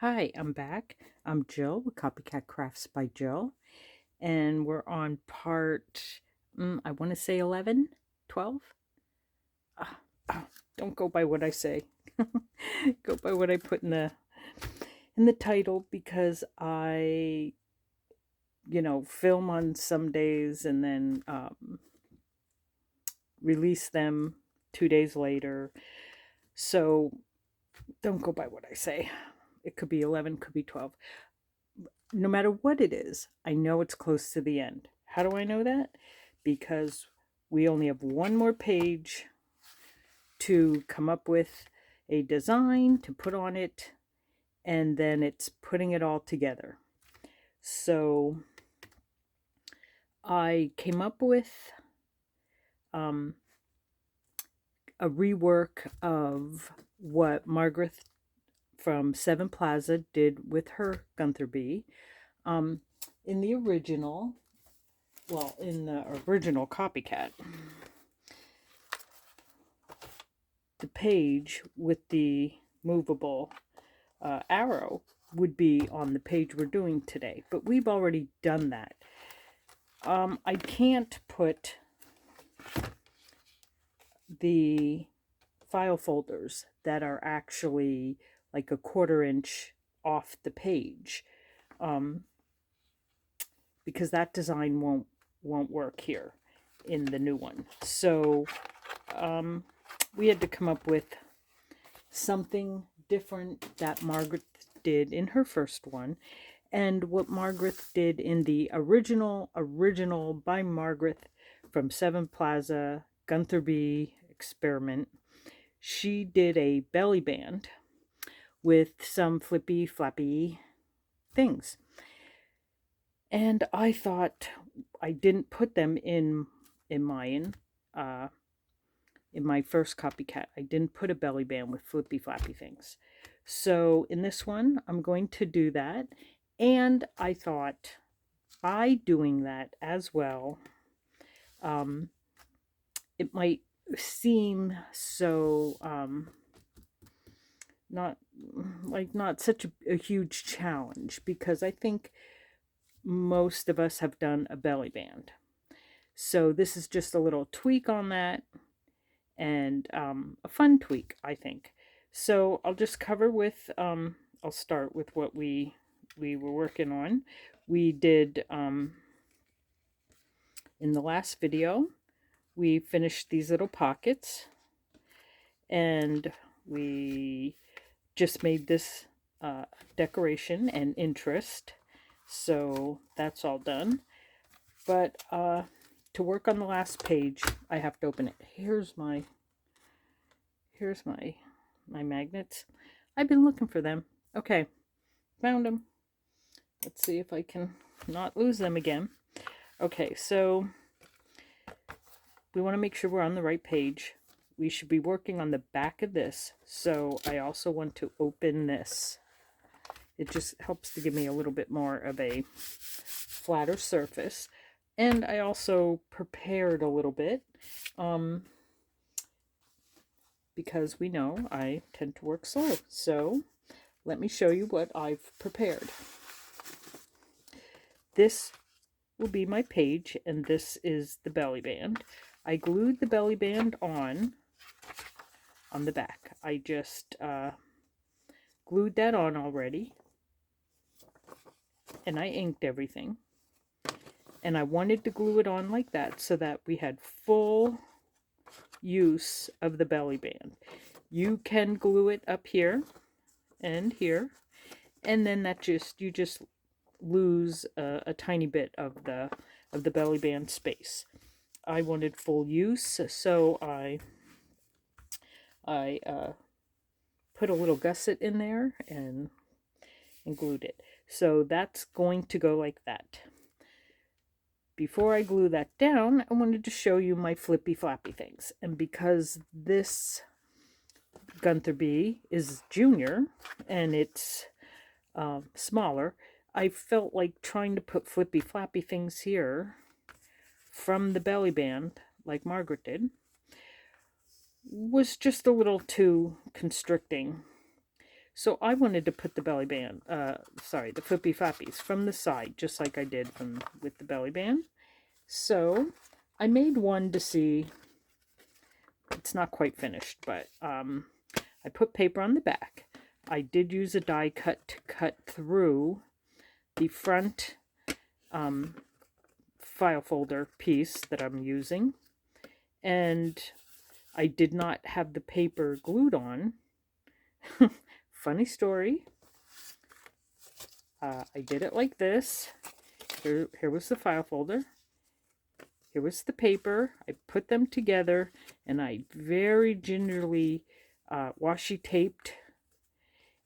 Hi, I'm back. I'm Jill with Copycat Crafts by Jill, and we're on part, I want to say 11, 12. Ah, don't go by what I say. Go by what I put in the title because I, film on some days and then release them 2 days later. So don't go by what I say. It could be 11, could be 12. No matter what it is, I know it's close to the end. How do I know that? Because we only have one more page to come up with a design to put on it, and then it's putting it all together. So I came up with a rework of what Margaret from Sevenplaza did with her Gunther B. Um, in the original, in the original copycat, the page with the movable arrow would be on the page we're doing today, but we've already done that. I can't put the file folders that are actually like a 1/4 inch off the page because that design won't work here in the new one. So we had to come up with something different that Margaret did in her first one, and what Margaret did in the original by Margaret from Sevenplaza Gunther B experiment. She did a belly band with some flippy flappy things, and I thought I didn't put them in mine. In my first copycat, I didn't put a belly band with flippy flappy things. So in this one, I'm going to do that. And I thought by doing that as well, it might seem so not such a huge challenge, because I think most of us have done a belly band. So this is just a little tweak on that, and a fun tweak, I think. So I'll just cover with, I'll start with what we were working on. We did, in the last video, we finished these little pockets, and we just made this decoration and interest. So that's all done. But to work on the last page, I have to open it. Here's my magnets. I've been looking for them. Okay, found them. Let's see if I can not lose them again. Okay, so we want to make sure we're on the right page. We should be working on the back of this, so I also want to open this. It just helps to give me a little bit more of a flatter surface. And I also prepared a little bit, because we know I tend to work slow. So let me show you what I've prepared. This will be my page, and this is the belly band. I glued the belly band on the back. I just glued that on already, and I inked everything. And I wanted to glue it on like that so that we had full use of the belly band. You can glue it up here and here, and then you just lose a tiny bit of the belly band space. I wanted full use, so I put a little gusset in there and glued it. So that's going to go like that. Before I glue that down, I wanted to show you my flippy flappy things. And because this Gunther B is junior and it's smaller, I felt like trying to put flippy flappy things here from the belly band, like Margaret did, was just a little too constricting. So I wanted to put the belly band, the flippy flappies from the side, just like I did with the belly band. So I made one to see. It's not quite finished, but I put paper on the back. I did use a die cut to cut through the front file folder piece that I'm using, and I did not have the paper glued on. Funny story. I did it like this. Here was the file folder. Here was the paper. I put them together, and I very gingerly washi taped,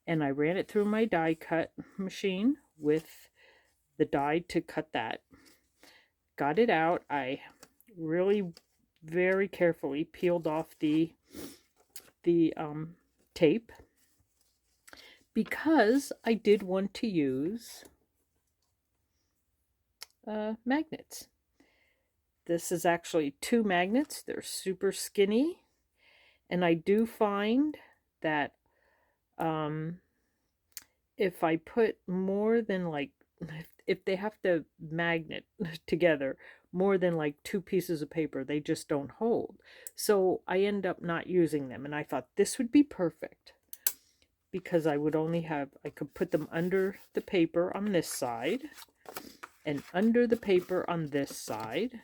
and I ran it through my die cut machine with the die to cut that. Got it out. I really very carefully peeled off the tape, because I did want to use magnets. This is actually 2 magnets. They're super skinny, and I do find that if I put more than if they have to magnet together more than 2 pieces of paper, they just don't hold. So I end up not using them, and I thought this would be perfect, because I could put them under the paper on this side and under the paper on this side,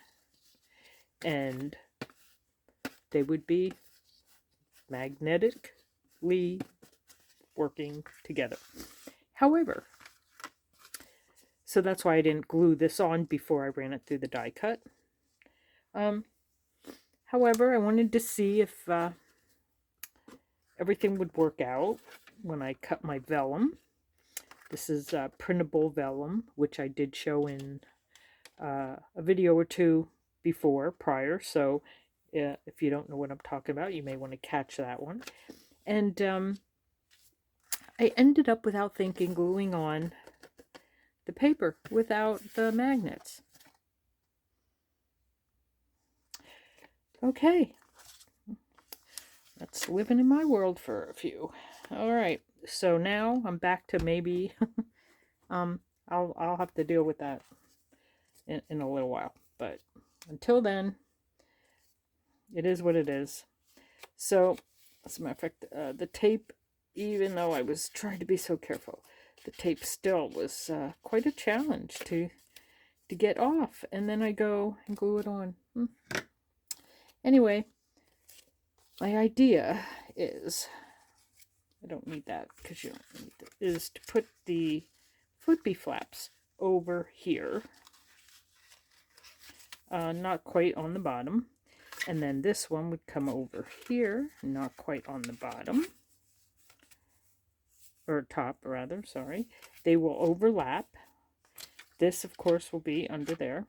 and they would be magnetically working together. However, so that's why I didn't glue this on before I ran it through the die cut. However, I wanted to see if everything would work out when I cut my vellum. This is printable vellum, which I did show in a video or two prior. So if you don't know what I'm talking about, you may want to catch that one. And I ended up, without thinking, gluing on the paper without the magnets. Okay, that's living in my world for a few. All right, so now I'm back to maybe I'll have to deal with that in a little while, but until then, it is what it is. So, as a matter of fact, the tape, even though I was trying to be so careful, the tape still was quite a challenge to get off, and then I go and glue it on. Anyway, my idea is, I don't need that because you don't need that, is to put the flippy flaps over here, not quite on the bottom, and then this one would come over here, not quite on the bottom, or top rather, sorry. They will overlap. This, of course, will be under there.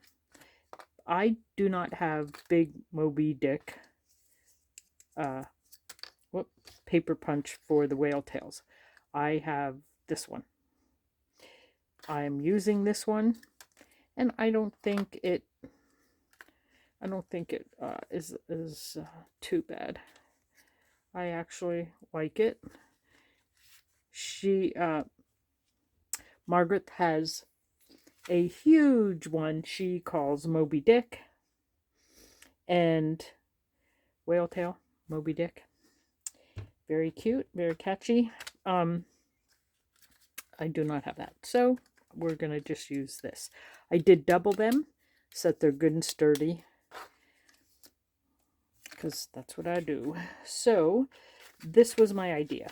I do not have big Moby Dick paper punch for the whale tails. I have this one. I'm using this one, and I don't think it is too bad. I actually like it. Margaret has a huge one she calls Moby Dick, and whale tail Moby Dick. Very cute, very catchy. I do not have that, so we're gonna just use this. I did double them so that they're good and sturdy, because that's what I do. So this was my idea.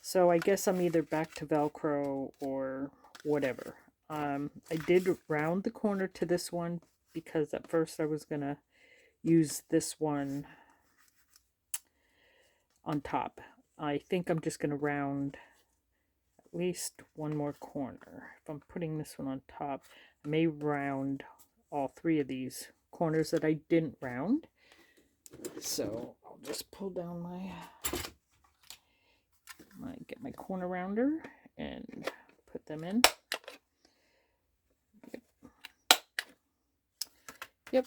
So I guess I'm either back to Velcro or whatever. I did round the corner to this one, because at first I was gonna use this one on top. I think I'm just gonna round at least one more corner. If I'm putting this one on top, I may round all 3 of these corners that I didn't round. So I'll just pull down get my corner rounder and put them in. Yep.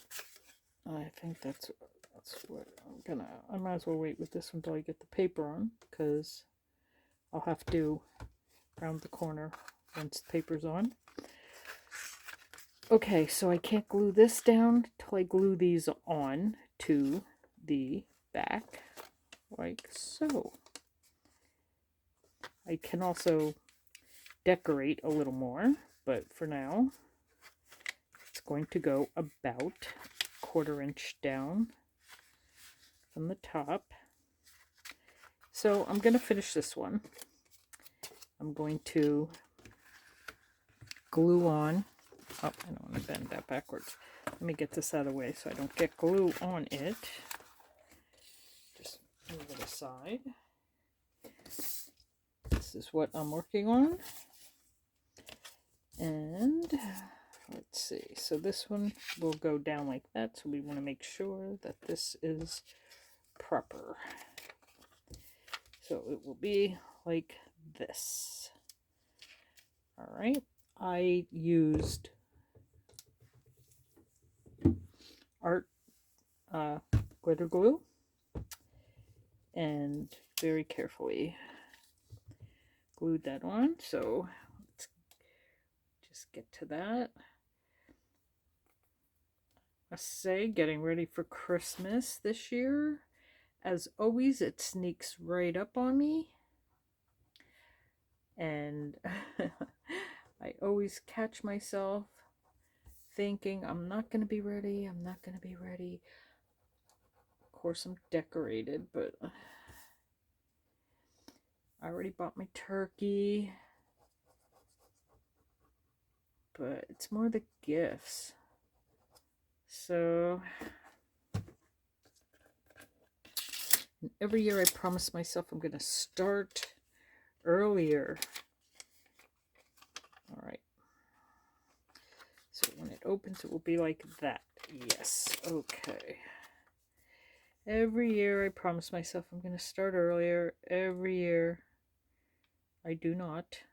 I think that's what I might as well wait with this one until I get the paper on, because I'll have to round the corner once the paper's on. Okay, so I can't glue this down till I glue these on to the back, like so. I can also decorate a little more, but for now, it's going to go about 1/4 inch down from the top. So I'm going to finish this one. I'm going to glue on. Oh, I don't want to bend that backwards. Let me get this out of the way so I don't get glue on it. Just move it aside. This is what I'm working on. And let's see. So this one will go down like that. So we want to make sure that this is proper. So it will be like this. All right. I used art glitter glue and very carefully glued that on. So let's just get to that. I say getting ready for Christmas this year. As always, it sneaks right up on me. And I always catch myself thinking, I'm not going to be ready. I'm not going to be ready. Of course, I'm decorated, but I already bought my turkey. But it's more the gifts. So every year I promise myself I'm going to start earlier. All right. So when it opens, it will be like that. Yes. Okay. Every year I promise myself I'm going to start earlier. Every year I do not.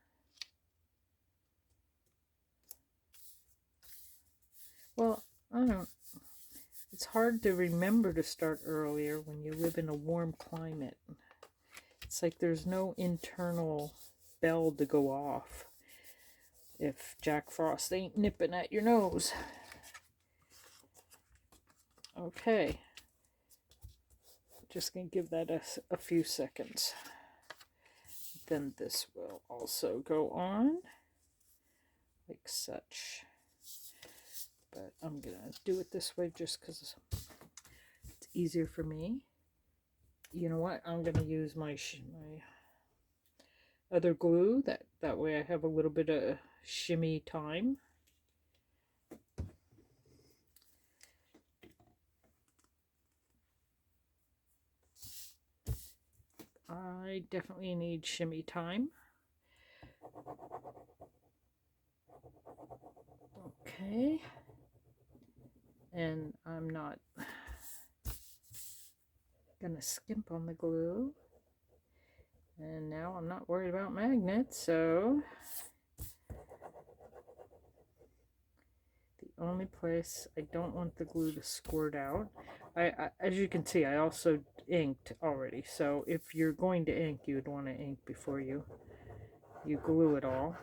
Well, I don't. It's hard to remember to start earlier when you live in a warm climate. It's like there's no internal bell to go off if Jack Frost ain't nipping at your nose. Okay. Just going to give that a few seconds. Then this will also go on like such. But I'm going to do it this way just because it's easier for me. You know what? I'm going to use my other glue. That way I have a little bit of shimmy time. I definitely need shimmy time. Okay. And I'm not gonna skimp on the glue. And now I'm not worried about magnets, so the only place I don't want the glue to squirt out. As you can see, I also inked already. So if you're going to ink, you'd want to ink before you glue it all.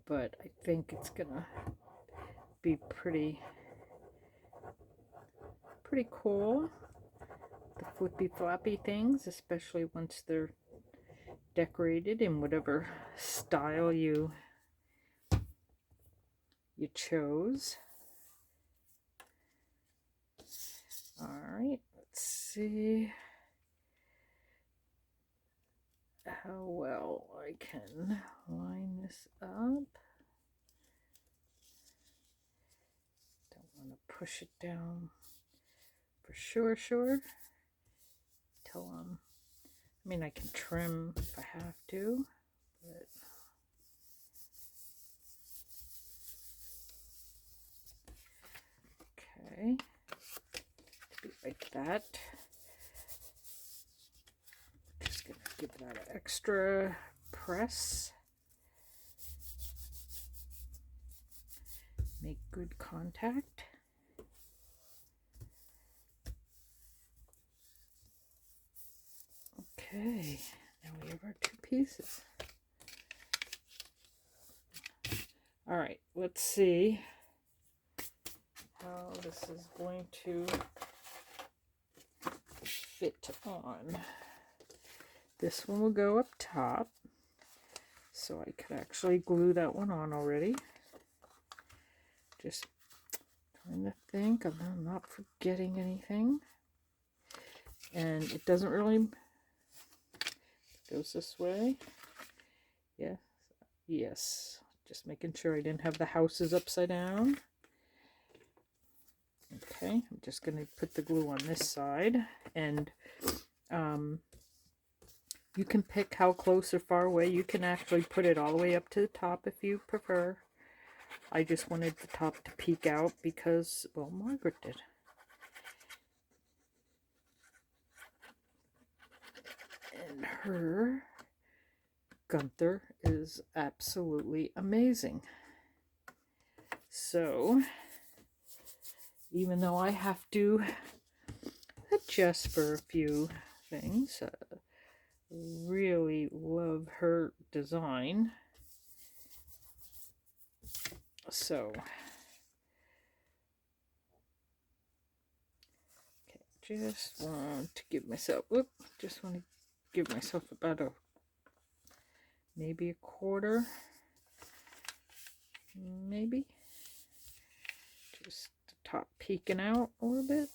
But I think it's gonna be pretty cool. The flippy floppy things, especially once they're decorated in whatever style you chose. All right, let's see how well I can line this up. Don't want to push it down for sure till I mean, I can trim if I have to, but okay, be like that. Just gonna give that an extra press. Make good contact. Okay, now we have our 2 pieces. All right, let's see how this is going to fit on. This one will go up top, so I could actually glue that one on already. Just trying to think I'm not forgetting anything. And it doesn't really, goes this way. Yeah, yes, just making sure I didn't have the houses upside down. Okay, I'm just going to put the glue on this side, and you can pick how close or far away. You can actually put it all the way up to the top if you prefer. I just wanted the top to peek out because, well, Margaret did. And her Gunther is absolutely amazing. So, even though I have to adjust for a few things, really love her design. So, okay, just want to give myself, about maybe a quarter, maybe. Just the top peeking out a little bit.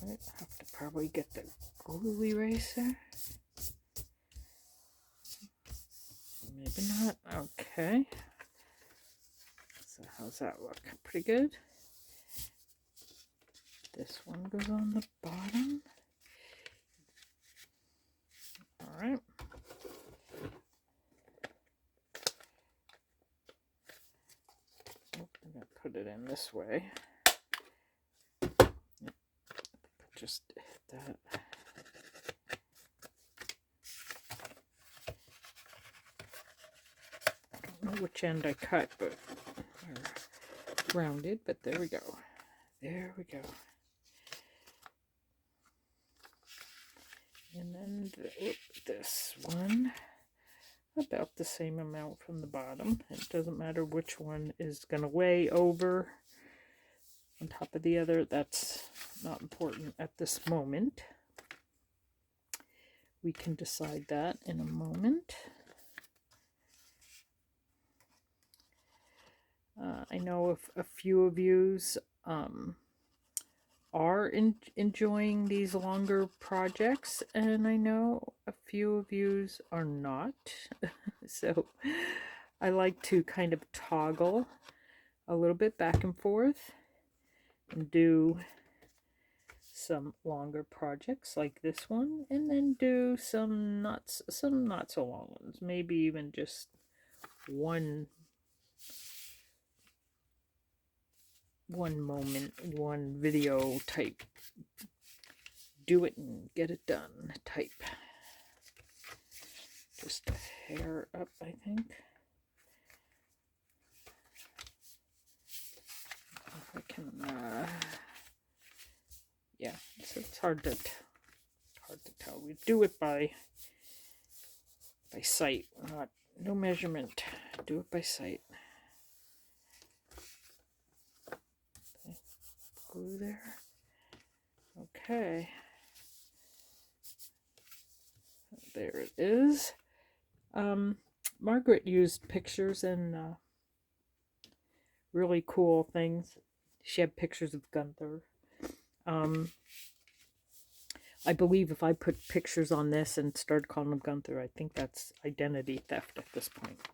I have to probably get the glue eraser. Maybe not. Okay. So how's that look? Pretty good. This one goes on the bottom. All right. Oh, I'm going to put it in this way. Yep. Just hit that. I don't know which end I cut, but rounded, but there we go. There we go. And then this one, about the same amount from the bottom. It doesn't matter which one is going to lay over on top of the other. That's not important at this moment. We can decide that in a moment. I know a few of yous are enjoying these longer projects, and I know a few of yous are not. So I like to kind of toggle a little bit back and forth and do some longer projects like this one, and then do some not so long ones, maybe even just one moment, one video type, do it and get it done type. Just a hair up, I think. If I can, yeah, so it's hard to tell. We do it by sight, no measurement. Do it by sight. Okay. Glue there. Okay. There it is. Margaret used pictures and really cool things. She had pictures of Gunther. I believe if I put pictures on this and started calling him Gunther, I think that's identity theft at this point.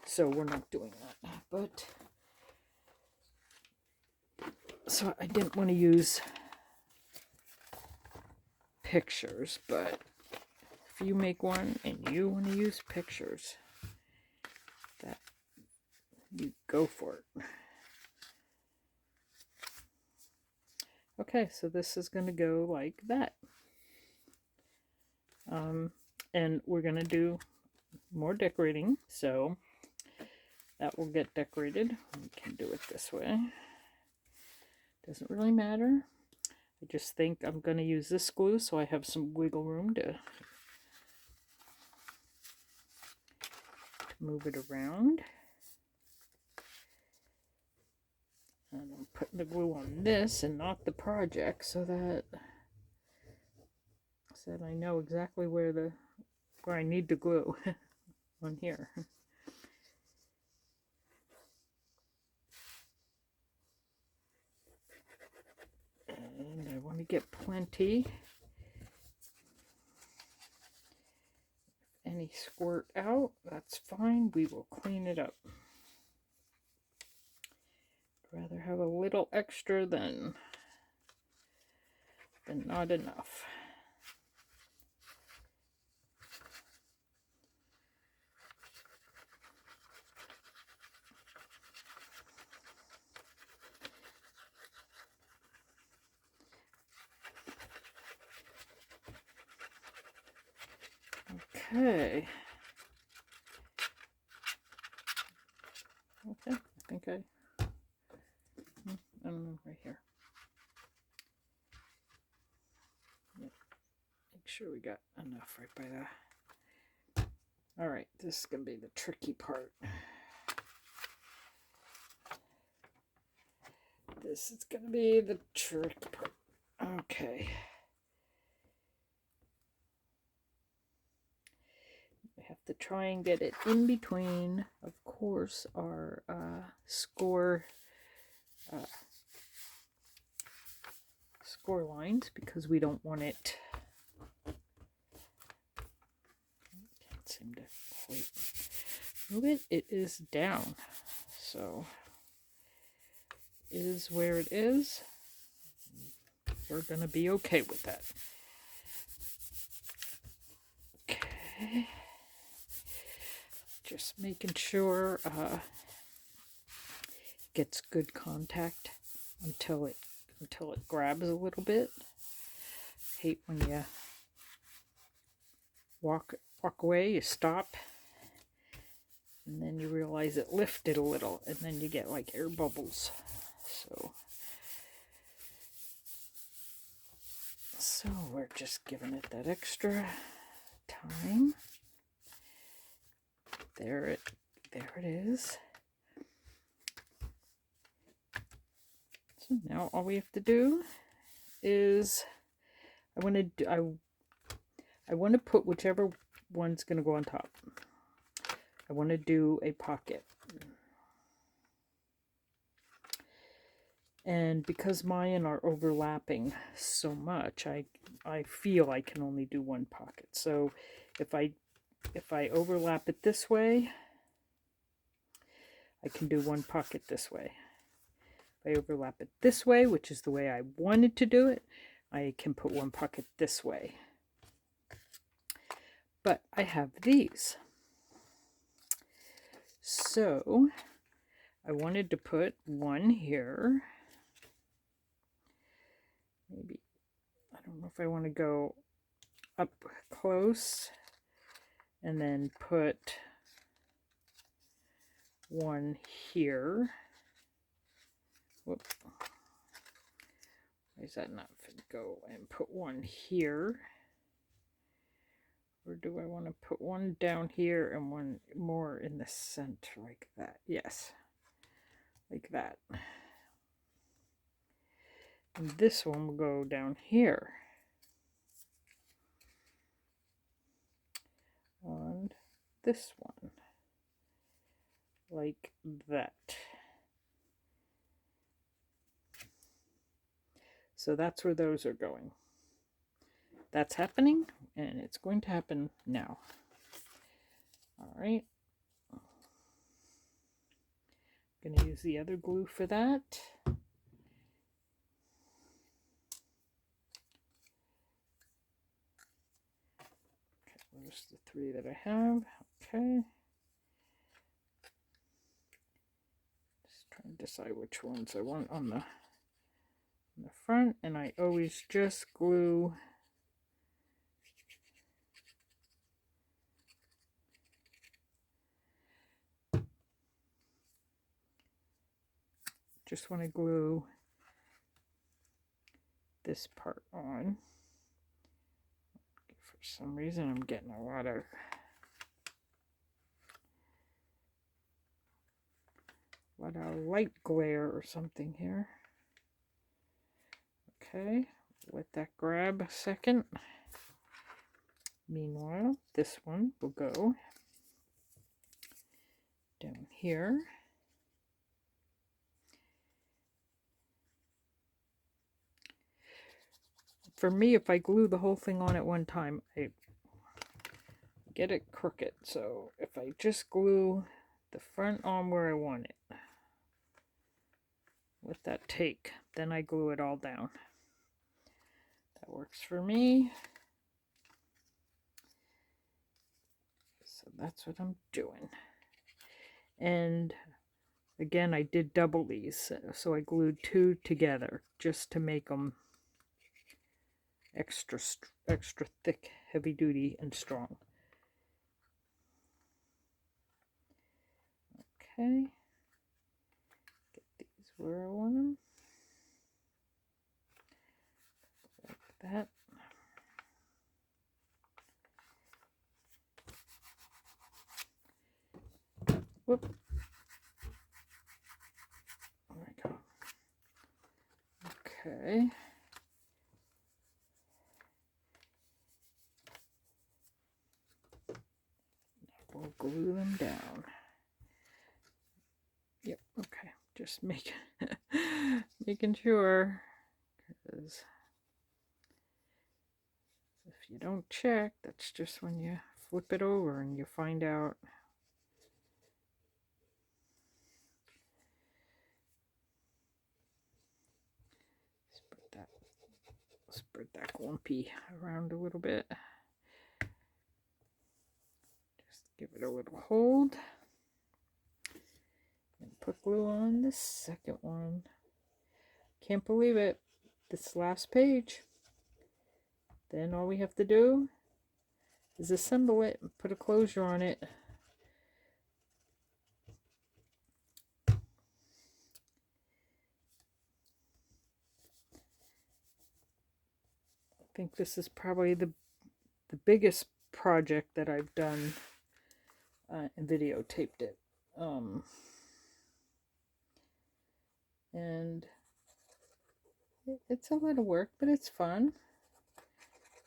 So we're not doing that. But so I didn't want to use pictures, but if you make one and you want to use pictures, that you go for it. Okay, so this is going to go like that. And we're going to do more decorating, so that will get decorated. We can do it this way. Doesn't really matter. I just think I'm going to use this glue so I have some wiggle room to move it around. And I'm putting the glue on this and not the project so that I know exactly where I need the glue on here. And I want to get plenty. Any squirt out, that's fine. We will clean it up. I'd rather have a little extra than not enough. Okay. Okay, I think I don't know, right here. Yep. Make sure we got enough right by that. All right, this is gonna be the tricky part. This is gonna be the tricky part. Okay. We have to try and get it in between, of course, our score lines, because we don't want it. Can't seem to quite move it. It is down, so it is where it is. We're gonna be okay with that. Okay. Just making sure gets good contact until it grabs a little bit. Hate when you walk away, you stop, and then you realize it lifted a little, and then you get like air bubbles. So we're just giving it that extra time. There it is. So now all we have to do is I want to put whichever one's going to go on top. I want to do a pocket. And because mine are overlapping so much, I feel I can only do one pocket. So if I overlap it this way, I can do one pocket this way. If I overlap it this way, which is the way I wanted to do it, I can put one pocket this way. But I have these. So I wanted to put one here. Maybe, I don't know if I want to go up close and then put one here. Whoop. Why is that not fit? Go and put one here. Or do I want to put one down here and one more in the center like that? Yes, like that. And this one will go down here. And this one. Like that. So that's where those are going. That's happening, and it's going to happen now. All right. I'm going to use the other glue for that. Okay, there's the three that I have. Okay. Just trying to decide which ones I want on the front, and I always just glue this part on. For some reason I'm getting a lot of light glare or something here. Okay, let that grab a second. Meanwhile, this one will go down here. For me, if I glue the whole thing on at one time, I get it crooked. So if I just glue the front on where I want it with that tape, then I glue it all down. That works for me. So that's what I'm doing. And again, I did double these, so I glued 2 together just to make them extra thick, heavy duty, and strong. Okay, get these where I want them, like that. Whoop. There we go. Okay. We'll glue them down. Yep, okay. Just making sure, because if you don't check, that's just when you flip it over and you find out. Spread that lumpy around a little bit. Just give it a little hold. And put glue on the second one. Can't believe it. This last page. Then all we have to do is assemble it and put a closure on it. I think this is probably the biggest project that I've done and videotaped it. And it's a lot of work, but it's fun.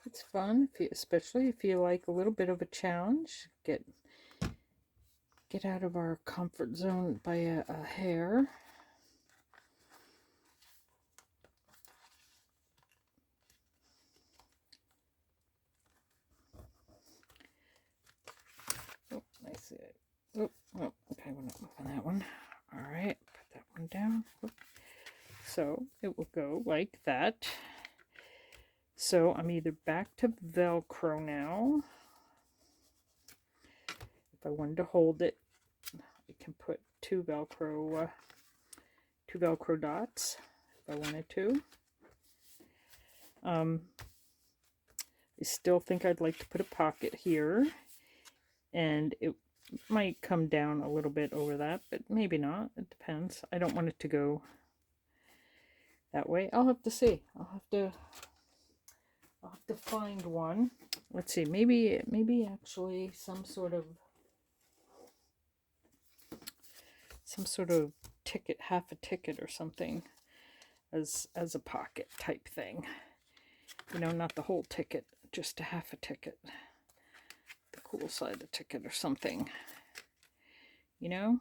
It's fun, especially if you like a little bit of a challenge. Get out of our comfort zone by a hair. Oh, I see it. Oh, okay, we're not moving that one. All right, put that one down. Whoop. So it will go like that. So I'm either back to Velcro now. If I wanted to hold it, I can put two Velcro dots if I wanted to. I still think I'd like to put a pocket here, and it might come down a little bit over that, but maybe not. It depends. I don't want it to go that way. I'll have to see. I'll have to find one. Let's see. Maybe actually some sort of ticket, half a ticket or something, as a pocket type thing. You know, not the whole ticket, just a half a ticket. The cool side of the ticket or something. You know?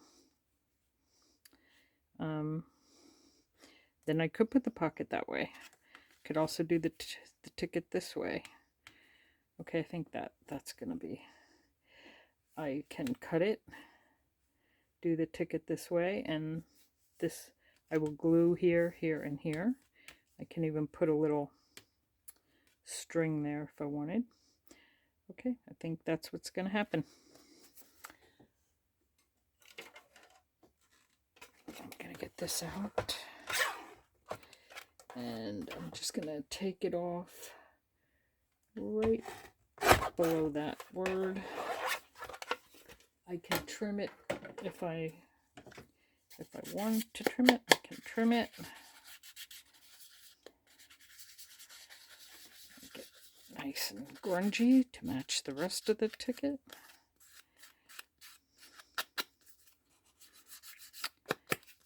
Then I could put the pocket that way. Could also do the ticket this way. Okay, I think that's gonna be. I can cut it, do the ticket this way, and this I will glue here, here, and here. I can even put a little string there if I wanted. Okay, I think that's what's gonna happen. I'm gonna get this out. And I'm just going to take it off right below that word. I can trim it if I want to trim it. I can trim it. nice and grungy to match the rest of the ticket.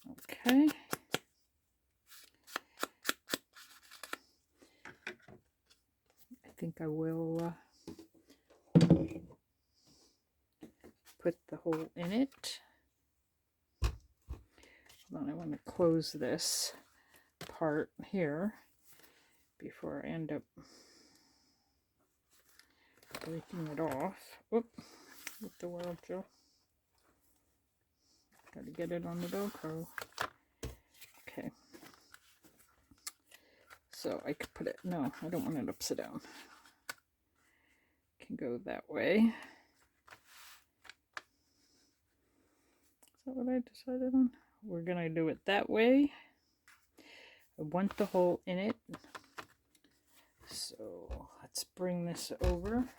Okay. I think I will put the hole in it. Hold on, I want to close this part here before I end up breaking it off. Oop, what the world, Joe? Gotta get it on the Velcro. Okay. So I could put it, no, I don't want it upside down. Can go that way. Is that what I decided on? We're gonna do it that way. I want the hole in it. So let's bring this over.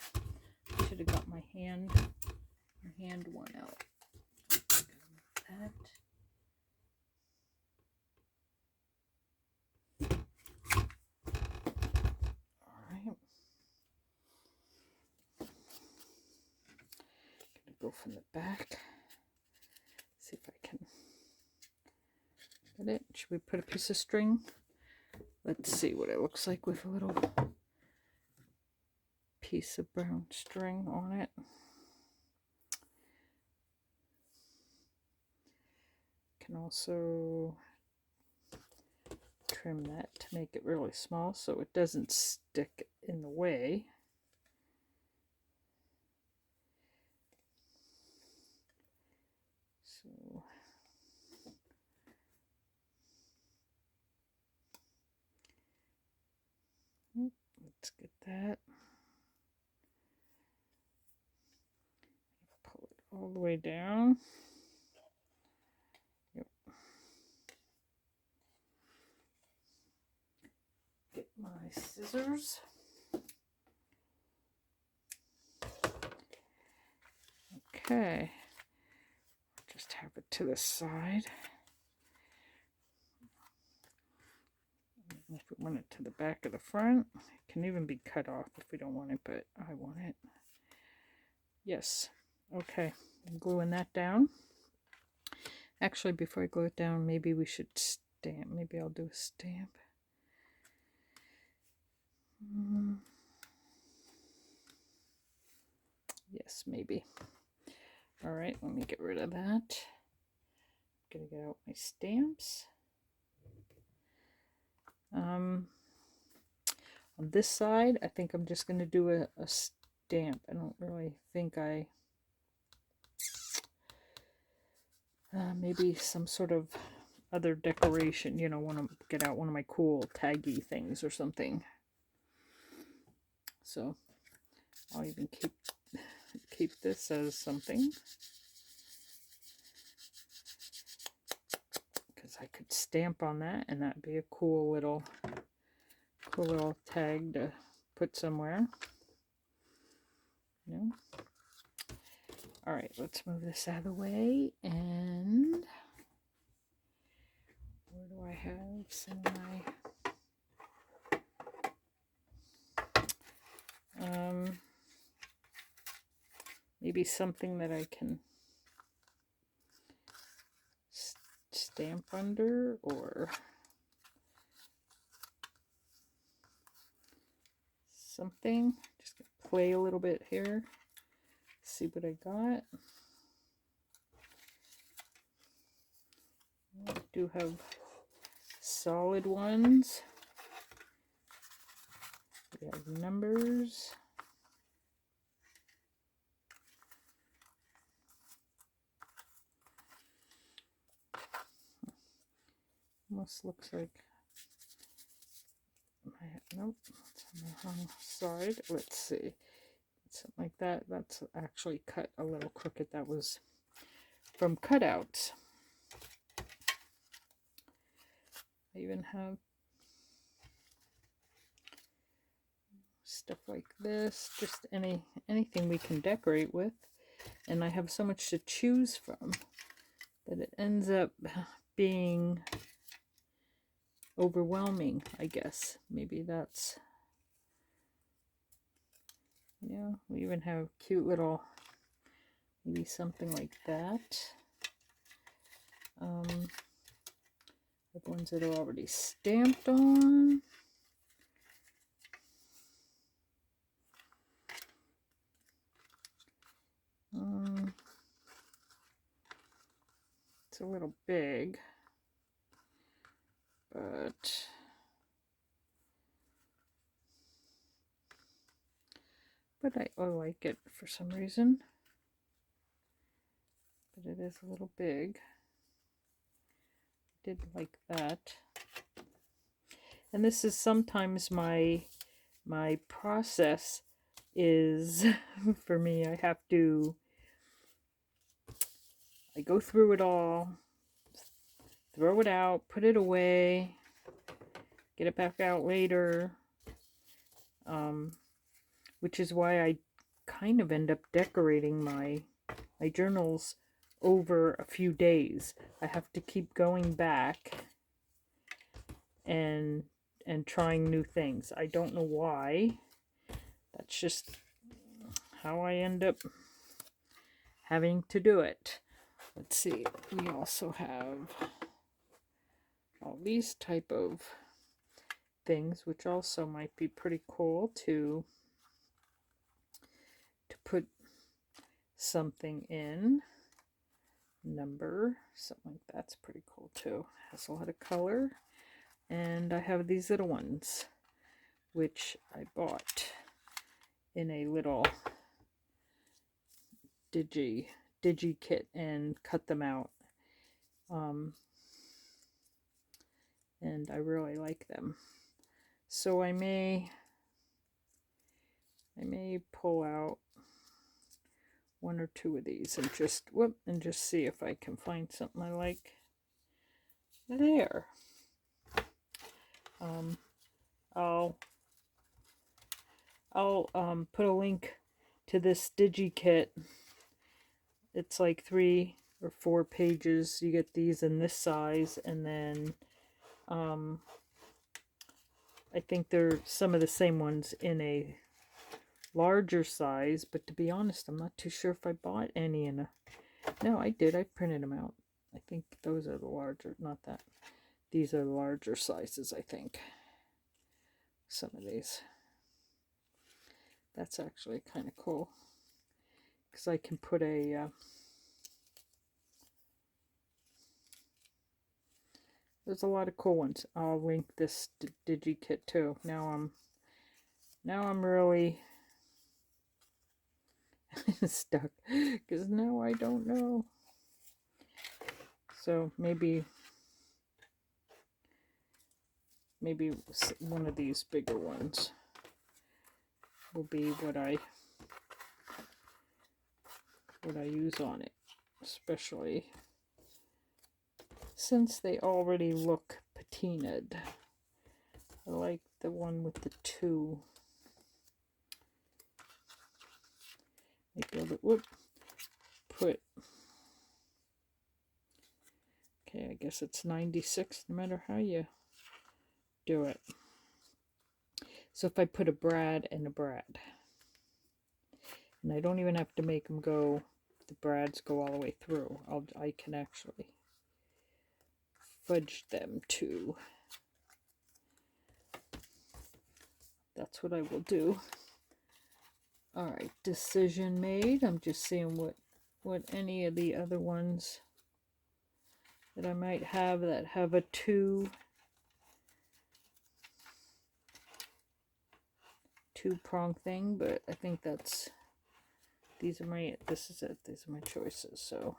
Should have got my hand one out. That. Alright. Gonna go from the back. See if I can get it. Should we put a piece of string? Let's see what it looks like with a little piece of brown string on it. Can also trim that to make it really small so it doesn't stick in the way. So let's get that. Pull it all the way down. Yep. Get my scissors. Okay. Just have it to the side. If we want it to the back of the front, it can even be cut off if we don't want it, but I want it. Yes. Okay. I'm gluing that down. Actually, before I glue it down, maybe we should stamp. Maybe I'll do a stamp. Yes, maybe. All right, let me get rid of that. I'm gonna get out my stamps. On this side, I think I'm just gonna do a stamp. I don't really think maybe some sort of other decoration, you know, want to get out one of my cool taggy things or something. So I'll even keep this as something, because I could stamp on that and that'd be a cool little tag to put somewhere. You know? All right, let's move this out of the way. And where do I have some of my maybe something that I can stamp under, or something. Just gonna play a little bit here, see what I got. I do have solid ones. We have numbers. Almost looks like nope, it's on the wrong side. Let's see. Something like that. That's actually cut a little crooked. That was from cutouts. I even have stuff like this, just anything we can decorate with. And I have so much to choose from that it ends up being overwhelming, I guess. Maybe that's Yeah, we even have cute little, maybe something like that. The ones that are already stamped on. It's a little big, but I like it for some reason. But it is a little big. Did like that. And this is sometimes my process is for me. I go through it all, throw it out, put it away, get it back out later, which is why I kind of end up decorating my journals over a few days. I have to keep going back and trying new things. I don't know why. That's just how I end up having to do it. Let's see. We also have all these type of things, which also might be pretty cool to put something in. Number, something like that's pretty cool too. Has a lot of color. And I have these little ones, which I bought in a little digi kit and cut them out. And I really like them. So I may pull out one or two of these and just see if I can find something I like there. I'll put a link to this digi kit. It's like 3 or 4 pages. You get these in this size, and then I think they're some of the same ones in a larger size, but to be honest, I'm not too sure if I bought any in a... No, I did. I printed them out. I think those are the larger, not that. These are the larger sizes, I think. Some of these. That's actually kind of cool, because I can put a... there's a lot of cool ones. I'll link this digi kit too. Now I'm really stuck, because now I don't know. So maybe one of these bigger ones will be what I use on it, especially since they already look patinaed. I like the one with the 2. Maybe I'll put... Okay, I guess it's 96 no matter how you do it. So if I put a Brad and a Brad, and I don't even have to make them go, the Brads go all the way through. I can actually fudge them too. That's what I will do. Alright, decision made. I'm just seeing what any of the other ones that I might have that have a 2-prong thing, but I think that's... These are my... This is it. These are my choices. So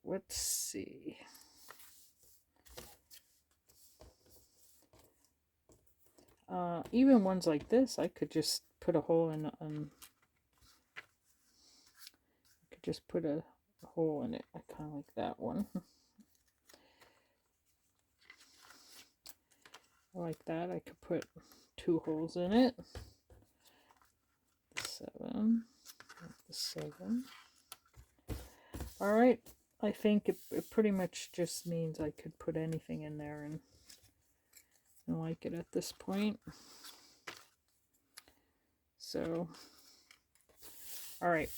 let's see. Even ones like this, I could just put a hole in. I could just put a hole in it. I kind of like that one. I like that. I could put 2 holes in it. The 7. All right. I think it pretty much just means I could put anything in there and I like it at this point. So, all right,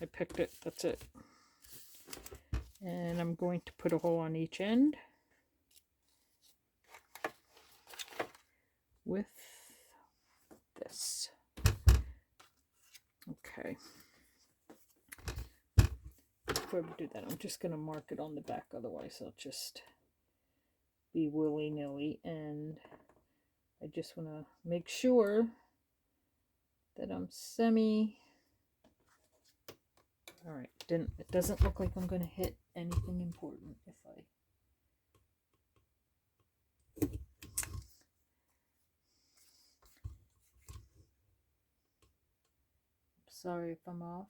I picked it. That's it. And I'm going to put a hole on each end with this. Okay. Before we do that, I'm just going to mark it on the back, otherwise I'll just be willy-nilly, and I just want to make sure that I'm all right, it doesn't look like I'm going to hit anything important if I sorry if I'm off.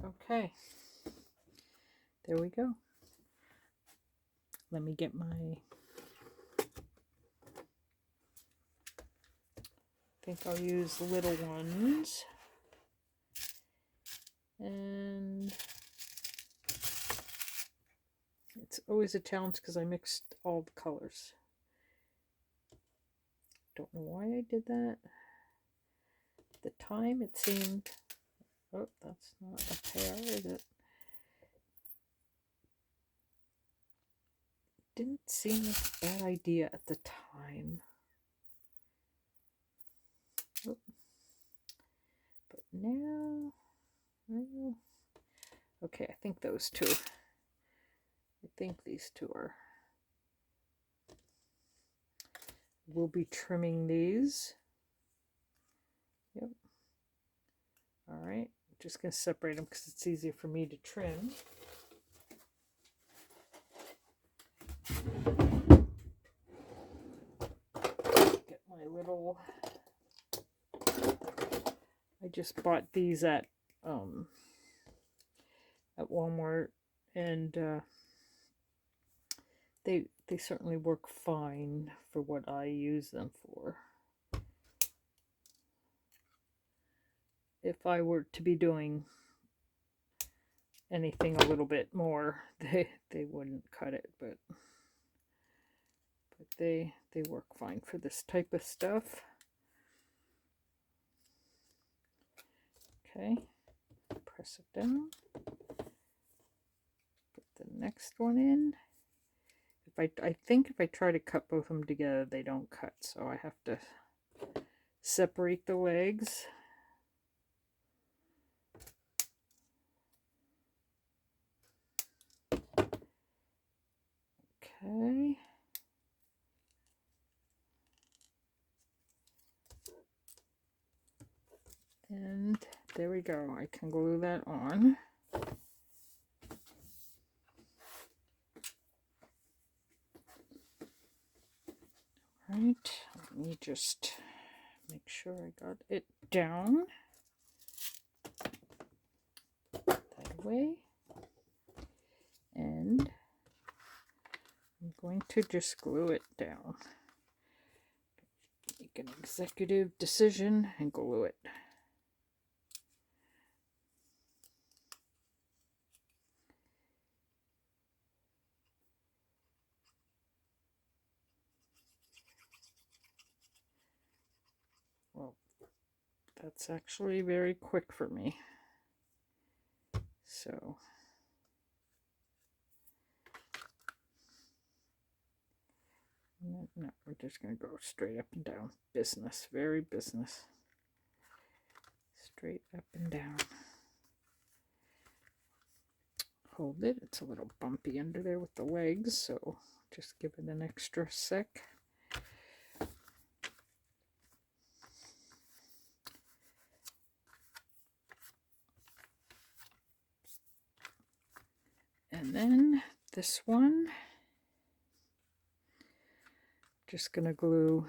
Okay, there we go. Let me get my, I think I'll use little ones. And it's always a challenge because I mixed all the colors. Don't know why I did that. At the time it seemed, oh, that's not a pair, is it? Didn't seem like a bad idea at the time. Oh. But now, well, okay, I think those two. I think these two are. We'll be trimming these. Yep. All right, I'm just going to separate them because it's easier for me to trim. Get my little, I just bought these at Walmart, and they certainly work fine for what I use them for. If I were to be doing anything a little bit more, they wouldn't cut it, but they work fine for this type of stuff. Okay, press it down. Put the next one in. I think if I try to cut both of them together, they don't cut, so I have to separate the legs. Okay. And there we go. I can glue that on. Right. Let me just make sure I got it down that way. And I'm going to just glue it down. Make an executive decision and glue it. Well, that's actually very quick for me. So no, we're just going to go straight up and down. Business, very business. Straight up and down. Hold it. It's a little bumpy under there with the legs, so just give it an extra sec. And then this one, just going to glue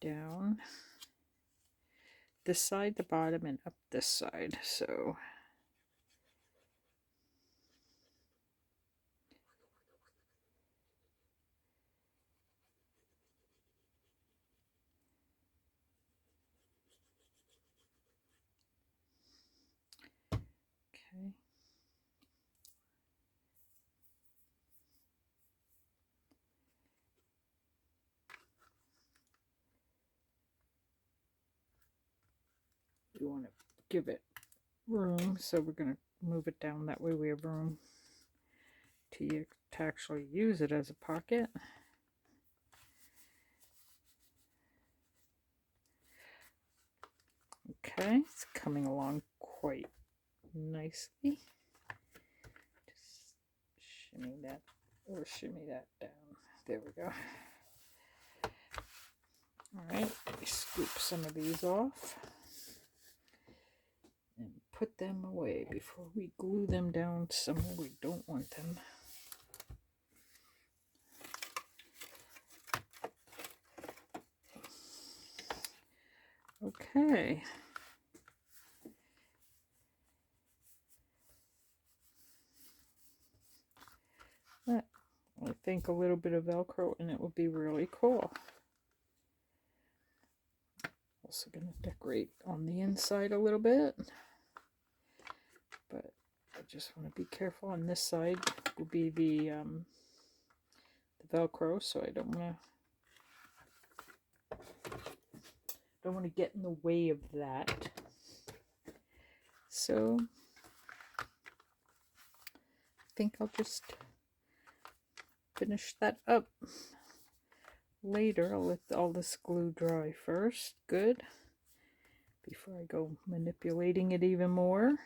down this side, the bottom, and up this side. So okay. we want to give it room, so we're going to move it down. That way we have room to actually use it as a pocket. Okay, it's coming along quite nicely. Just shimmy that, or shimmy that down. There we go. Alright, scoop some of these off and put them away before we glue them down somewhere we don't want them. Okay. But I think a little bit of Velcro and it would be really cool. Also going to decorate on the inside a little bit, but I just want to be careful. On this side will be the Velcro, so I don't want to get in the way of that. So I think I'll just finish that up later. I'll let all this glue dry first. Good. Before I go manipulating it even more.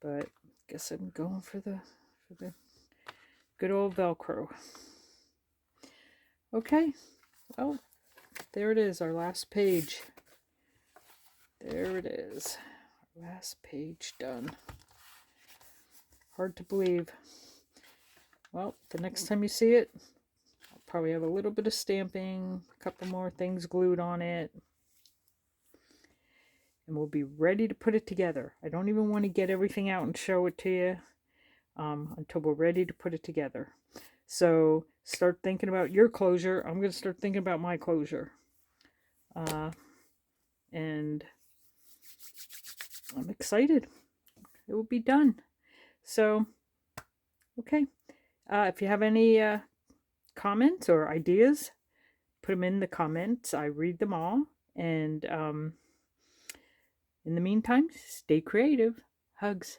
But I guess I'm going for the good old Velcro. Okay. Well, there it is, our last page. There it is. Our last page done. Hard to believe. Well, the next time you see it, I'll probably have a little bit of stamping, a couple more things glued on it, and we'll be ready to put it together. I don't even want to get everything out and show it to you until we're ready to put it together. So start thinking about your closure. I'm going to start thinking about my closure. And I'm excited. It will be done. So, okay. If you have any comments or ideas, put them in the comments. I read them all. And in the meantime, stay creative. Hugs.